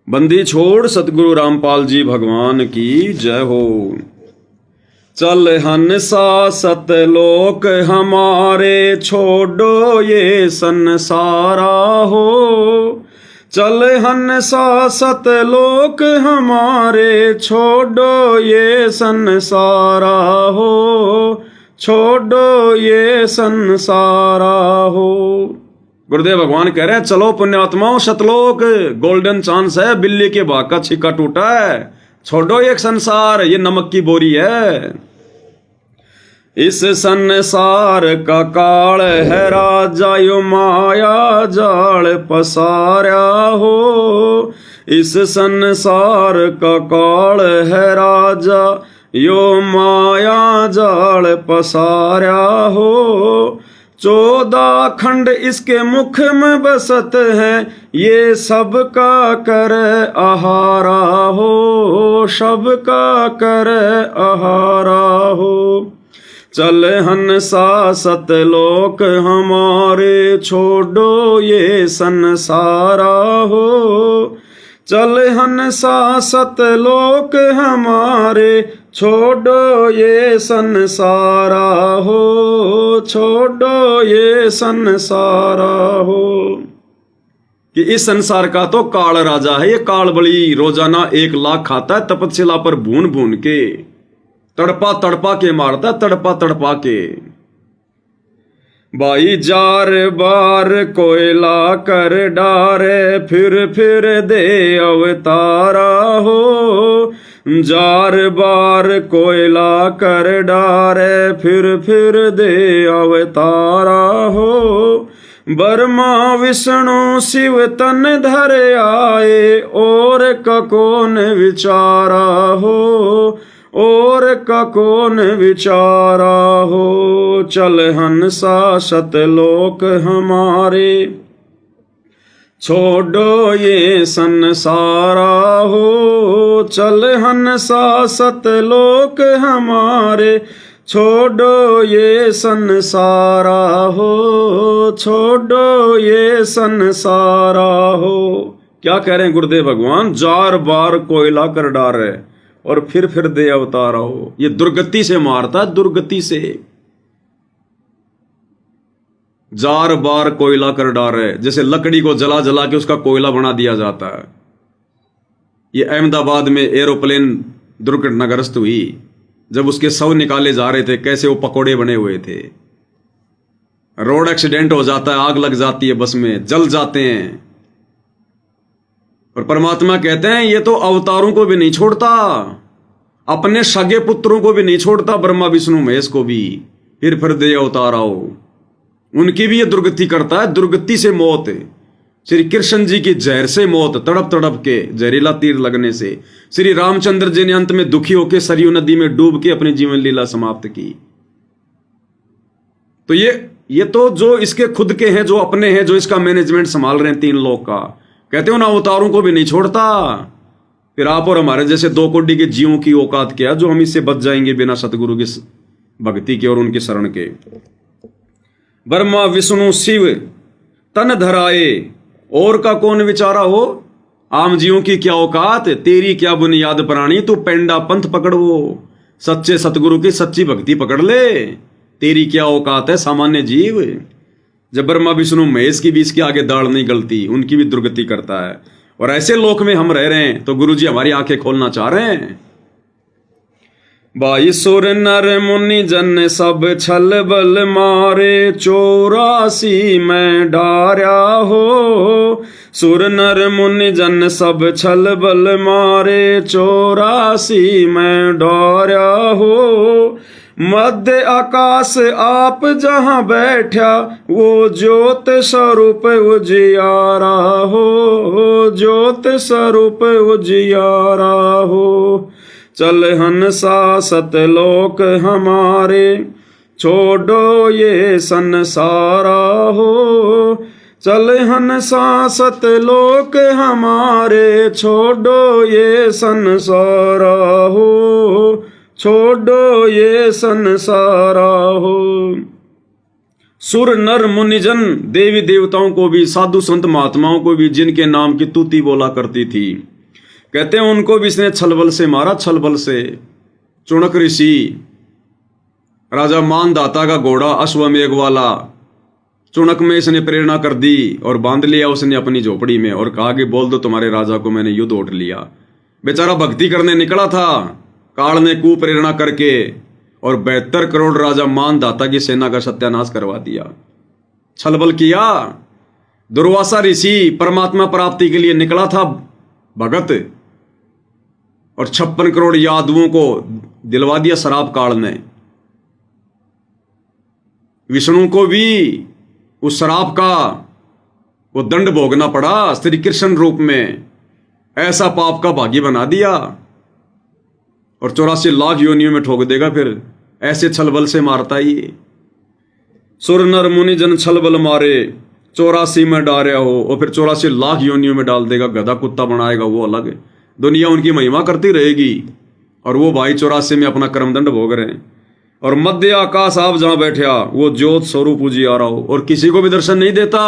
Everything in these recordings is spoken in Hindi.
बंदी छोड़ सतगुरु रामपाल जी भगवान की जय हो। चल हंसा सतलोक हमारे, छोड़ो ये संसारा हो। चल हंसा सतलोक हमारे, छोड़ो ये संसारा हो। छोड़ो ये संसारा हो। गुरुदेव भगवान कह रहे हैं चलो पुण्यात्माओं सतलोक, गोल्डन चांस है, बिल्ली के भाग का छिक्का टूटा है, छोड़ो एक संसार, ये नमक की बोरी है। इस संसार का काल है राजा, यो माया जाल पसारा हो। इस संसार का काल है राजा, यो माया जाल पसारा हो। 14 खंड इसके मुख में बसत है, ये सबका कर आहारा हो। सबका कर आहारा हो। चल हंसा सतलोक हमारे, छोड़ो ये संसारा हो। चल हंसा सतलोक हमारे, छोड़ो ये संसारा हो। छोड़ो ये संसारा हो। कि इस संसार का तो काल राजा है, ये काल बली रोजाना 1 लाख खाता है तपस्या पर भून भून के, तड़पा तड़पा के मारता, तड़पा तड़पा के। भाई जार बार कोयला कर डारे, फिर दे अवतारा हो। जार बार कोयला कर डारे, फिर दे अवतारा हो। ब्रह्मा विष्णु शिव तन धर आए, और का कौन विचारा हो। और का कौन विचारा हो। चल हंसा सतलोक हमारे, छोड़ो ये संसारा हो। चल हंसा सतलोक हमारे, छोड़ो ये संसारा हो। छोड़ो ये संसारा हो। क्या कह रहे हैं गुरुदेव भगवान, जार बार कोयला कर डारे और फिर दे अवतारा हो। ये दुर्गति से मारता, दुर्गति से। जार बार कोयला कर डारे, जैसे लकड़ी को जला जला के उसका कोयला बना दिया जाता है। ये अहमदाबाद में एरोप्लेन दुर्घटनाग्रस्त हुई, जब उसके शव निकाले जा रहे थे, कैसे वो पकोड़े बने हुए थे। रोड एक्सीडेंट हो जाता है, आग लग जाती है, बस में जल जाते हैं। और परमात्मा कहते हैं ये तो अवतारों को भी नहीं छोड़ता, अपने सगे पुत्रों को भी नहीं छोड़ता, ब्रह्मा विष्णु महेश को भी। फिर दे अवतार आओ, उनकी भी ये दुर्गति करता है। दुर्गति से मौत, श्री कृष्ण जी की जहर से मौत, तड़प तड़प के जहरीला तीर लगने से। श्री रामचंद्र जी ने अंत में दुखी होकर सरयू नदी में डूब के अपनी जीवन लीला समाप्त की। तो ये तो जो इसके खुद के हैं, जो अपने हैं, जो इसका मैनेजमेंट संभाल रहे हैं 3 लोग का, कहते हो ना अवतारों को भी नहीं छोड़ता। फिर आप और हमारे जैसे 2 कोटि के जीवों की औकात क्या, जो हम इससे बच जाएंगे बिना सतगुरु की भक्ति के और उनके शरण के। ब्रह्मा विष्णु शिव तन धराए, और का कौन विचारा हो। आम जीवों की क्या औकात, तेरी क्या बुनियाद प्राणी, तू पेंडा पंथ पकड़ो, सच्चे सतगुरु की सच्ची भक्ति पकड़ ले। तेरी क्या औकात है सामान्य जीव। जब ब्रह्मा विष्णु महेश की भी इसके आगे दाढ़ नहीं गलती, उनकी भी दुर्गति करता है। और ऐसे लोक में हम रह रहे हैं, तो गुरुजी हमारी आंखें खोलना चाह रहे हैं। बाई सुर नर मुनि जन सब छल बल मारे, 84 में डार्या हो। सुर नर मुनि जन सब छल बल मारे, 84 में डार्या हो। मध्य आकाश आप जहां बैठा, वो ज्योत स्वरूप उजियारा हो। ज्योत स्वरूप उजियारा हो। चल हंसा सतलोक हमारे, छोड़ो ये संसारा हो। चल हंसा सतलोक हमारे, छोड़ो ये संसारा हो। छोड़ो ये संसारा हो। सुर नर मुनिजन, देवी देवताओं को भी, साधु संत महात्माओं को भी, जिनके नाम की तूती बोला करती थी, कहते हैं उनको भी इसने छलबल से मारा, छलबल से। चुणक ऋषि राजा मानदाता का घोड़ा अश्वमेघ वाला चुणक में इसने प्रेरणा कर दी और बांध लिया उसने अपनी झोपड़ी में और कहा कि बोल दो तुम्हारे राजा को मैंने युद्ध ओट लिया। बेचारा भक्ति करने निकला था, काल ने कुप्रेरणा करके और 72 करोड़ राजा मानदाता की सेना का सत्यानाश करवा दिया। छलबल किया। दुर्वासा ऋषि परमात्मा प्राप्ति के लिए निकला था भगत, और 56 करोड़ यादवों को दिलवा दिया शराब काल ने। विष्णु को भी उस शराब का वो दंड भोगना पड़ा श्री कृष्ण रूप में। ऐसा पाप का भागी बना दिया और 84 लाख योनियों में ठोक देगा। फिर ऐसे छलबल से मारता ही। सुर नर मुनि जन छलबल मारे 84 में डारे हो, और फिर 84 लाख योनियों में डाल देगा। गधा कुत्ता बनाएगा वो अलग, दुनिया उनकी महिमा करती रहेगी और वो भाई 84 में अपना कर्मदंड भोग रहे हैं। और मध्य आकाश आप जहां बैठा वो ज्योत स्वरूप पूजी आ रहा हो, और किसी को भी दर्शन नहीं देता,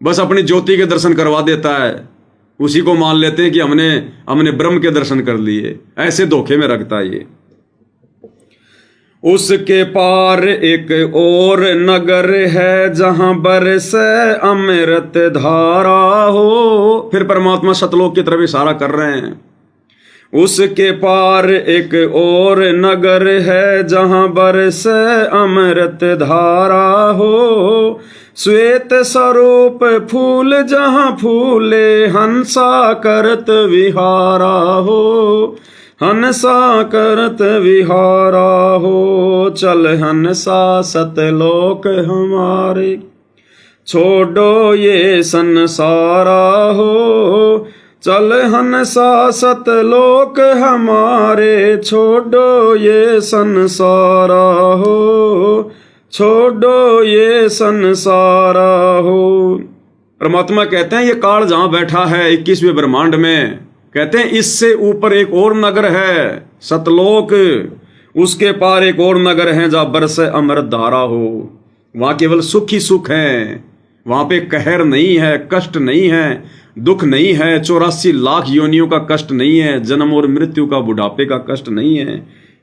बस अपनी ज्योति के दर्शन करवा देता है। उसी को मान लेते हैं कि हमने ब्रह्म के दर्शन कर लिए। ऐसे धोखे में रखता है ये। उसके पार एक और नगर है जहां बरसे अमृत धारा हो। फिर परमात्मा सतलोक की तरफ इशारा कर रहे हैं। उसके पार एक और नगर है जहां बरसे अमृत धारा हो। श्वेत स्वरूप फूल जहां फूले हंसा करत विहारा हो। हंसा करत विहारा हो। चल हंसा सतलोक हमारे, छोड़ो ये संसारा हो। चल हंसा सतलोक हमारे, छोड़ो ये संसारा हो। छोड़ो ये संसारा हो। परमात्मा कहते हैं ये काल जहां बैठा है 21वें ब्रह्मांड में, कहते हैं इससे ऊपर एक और नगर है सतलोक। उसके पार एक और नगर है जहां बरसे अमृत धारा हो। वहां केवल सुख ही सुख है, वहां पे कहर नहीं है, कष्ट नहीं है, दुख नहीं है, 84 लाख योनियों का कष्ट नहीं है, जन्म और मृत्यु का, बुढ़ापे का कष्ट नहीं है,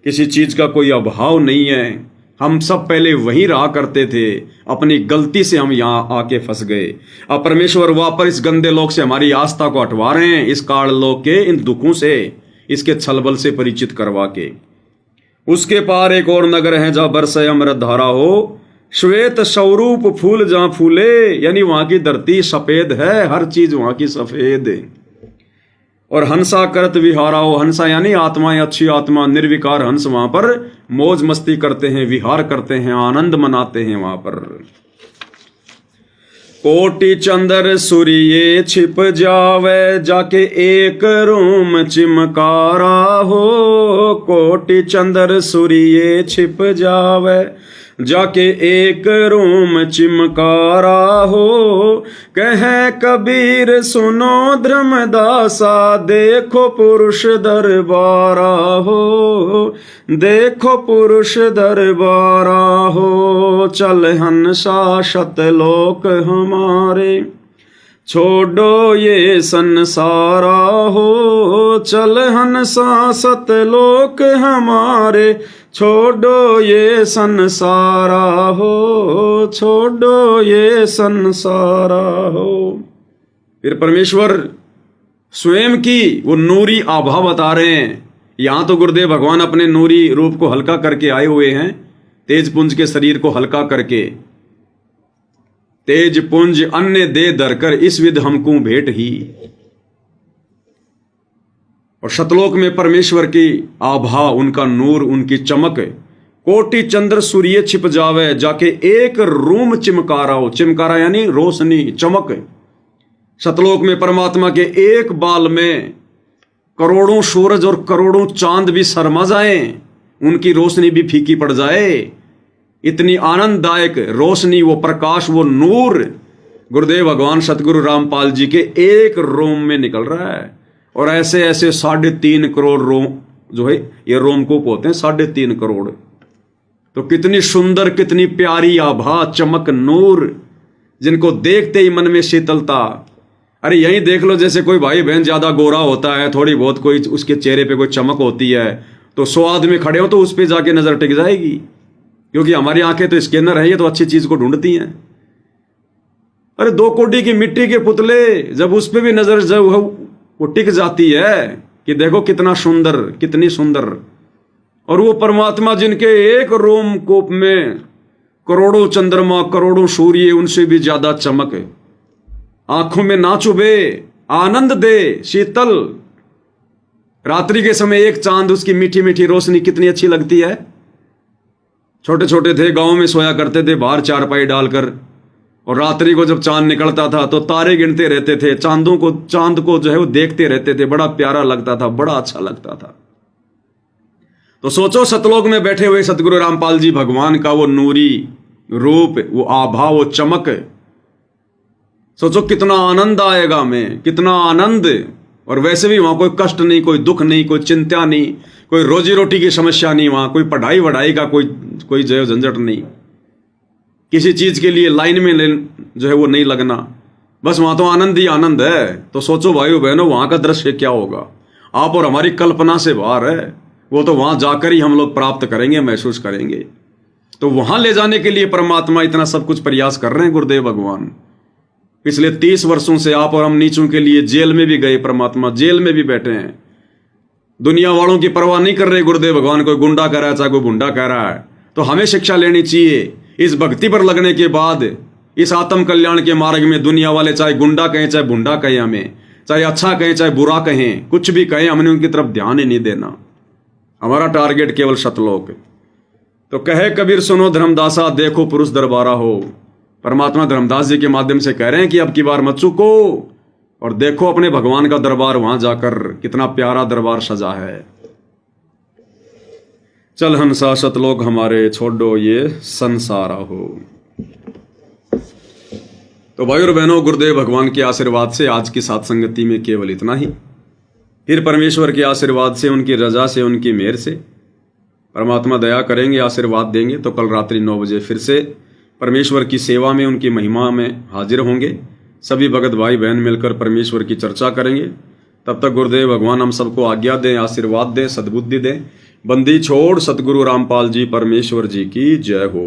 किसी चीज का कोई अभाव नहीं है। हम सब पहले वहीं रहा करते थे, अपनी गलती से हम यहाँ आके फंस गए। अब परमेश्वर वापस इस गंदे लोक से हमारी आस्था को हटवा रहे हैं, इस काल लोक के इन दुखों से, इसके छलबल से परिचित करवा के। उसके पार एक और नगर है जहां बरसे अमृत धारा हो। श्वेत स्वरूप फूल जहां फूले, यानी वहां की धरती सफेद है, हर चीज वहां की सफेद है। और हंसा करत विहारा हो। हंसा यानी आत्मा या अच्छी आत्मा, निर्विकार हंस वहां पर मौज मस्ती करते हैं, विहार करते हैं, आनंद मनाते हैं वहां पर। कोटि चंद्र सूर्य छिप जावे, जाके एक रूम चिमकारा हो। कोटि चंद्र सूर्य छिप जावे, जाके एक रूम चिमकारा हो। कहे कबीर सुनो धर्मदासा, देखो पुरुष दरबारा हो। देखो पुरुष दरबारा हो। चल हंसा सतलोक हमारे, छोड़ो ये संसारा हो। चल हंसा सतलोक हमारे, छोड़ो ये संसारा हो। छोड़ो ये संसारा हो। फिर परमेश्वर स्वयं की वो नूरी आभा बता रहे हैं। यहां तो गुरुदेव भगवान अपने नूरी रूप को हल्का करके आए हुए हैं, तेज पुंज के शरीर को हल्का करके। तेज पुंज अन्य दे धरकर, इस विध हमको भेंट ही। और शतलोक में परमेश्वर की आभा, उनका नूर, उनकी चमक। कोटि चंद्र सूर्य छिप जावे, जाके एक रूम चिमकारा हो। चिमकारा यानी रोशनी, चमक। शतलोक में परमात्मा के एक बाल में करोड़ों सूरज और करोड़ों चांद भी शर्मा जाए, उनकी रोशनी भी फीकी पड़ जाए। इतनी आनंददायक रोशनी, वो प्रकाश, वो नूर गुरुदेव भगवान सतगुरु रामपाल जी के एक रोम में निकल रहा है। और ऐसे ऐसे 3.5 करोड़ रोम जो है, ये रोमकूप होते हैं 3.5 करोड़। तो कितनी सुंदर, कितनी प्यारी आभा, चमक, नूर, जिनको देखते ही मन में शीतलता। अरे यहीं देख लो, जैसे कोई भाई बहन ज्यादा गोरा होता है, थोड़ी बहुत कोई उसके चेहरे पे कोई चमक होती है, तो 100 आदमी खड़े हो तो उस पे जाके नजर टिक जाएगी, क्योंकि हमारी आंखें तो स्कैनर है, ये तो अच्छी चीज को ढूंढती हैं। अरे 2 कोड़ी की मिट्टी के पुतले, जब उस पे भी नजर जब वो टिक जाती है कि देखो कितना सुंदर, कितनी सुंदर, और वो परमात्मा जिनके एक रोमकूप में करोड़ों चंद्रमा, करोड़ों सूर्य, उनसे भी ज्यादा चमक, आंखों में ना चुभे, आनंद दे, शीतल। रात्रि के समय एक चांद, उसकी मीठी मीठी रोशनी कितनी अच्छी लगती है। छोटे छोटे थे, गांव में सोया करते थे बाहर चारपाई डालकर, और रात्रि को जब चांद निकलता था तो तारे गिनते रहते थे, चांद को जो है वो देखते रहते थे, बड़ा प्यारा लगता था, बड़ा अच्छा लगता था। तो सोचो सतलोक में बैठे हुए सतगुरु रामपाल जी भगवान का वो नूरी रूप, वो आभा, वो चमक, सोचो कितना आनंद आएगा हमें, कितना आनंद। और वैसे भी वहां कोई कष्ट नहीं, कोई दुख नहीं, कोई चिंता नहीं, कोई रोजी रोटी की समस्या नहीं, वहां कोई पढ़ाई वढ़ाई का कोई जो है झंझट नहीं, किसी चीज के लिए लाइन में जो है वो नहीं लगना, बस वहां तो आनंद ही आनंद है। तो सोचो भाइयों बहनों, वहां का दृश्य क्या होगा, आप और हमारी कल्पना से बाहर है। वो तो वहां जाकर ही हम लोग प्राप्त करेंगे, महसूस करेंगे। तो वहां ले जाने के लिए परमात्मा इतना सब कुछ प्रयास कर रहे हैं गुरुदेव भगवान। पिछले 30 वर्षों से आप और हम नीचों के लिए जेल में भी गए, परमात्मा जेल में भी बैठे हैं, दुनिया वालों की परवाह नहीं कर रहे गुरुदेव भगवान। कोई गुंडा कह रहा है, चाहे कोई गुंडा कह रहा है, तो हमें शिक्षा लेनी चाहिए। इस भक्ति पर लगने के बाद इस आत्म कल्याण के मार्ग में दुनिया वाले चाहे गुंडा कहें, चाहे भुंडा कहें, हमें चाहे अच्छा कहें, चाहे बुरा कहें, कुछ भी कहें, हमने उनकी तरफ ध्यान ही नहीं देना। हमारा टारगेट केवल सतलोक। तो कहे कबीर सुनो धर्मदासा, देखो पुरुष दरबारा हो। परमात्मा धर्मदास जी के माध्यम से कह रहे हैं कि अब की बार मत चूको और देखो अपने भगवान का दरबार, वहां जाकर कितना प्यारा दरबार सजा है। चल हंसा सतलोक हमारे, छोड़ो ये संसारा हो। तो भाई और बहनों, गुरुदेव भगवान के आशीर्वाद से आज की साथ संगति में केवल इतना ही। फिर परमेश्वर के आशीर्वाद से, उनकी रजा से, उनकी मेहर से परमात्मा दया करेंगे, आशीर्वाद देंगे, तो कल रात्रि 9 बजे फिर से परमेश्वर की सेवा में, उनकी महिमा में हाजिर होंगे। सभी भगत भाई बहन मिलकर परमेश्वर की चर्चा करेंगे। तब तक गुरुदेव भगवान हम सबको आज्ञा दें, आशीर्वाद दें, सद्बुद्धि दें। बंदी छोड़ सतगुरु रामपाल जी परमेश्वर जी की जय हो।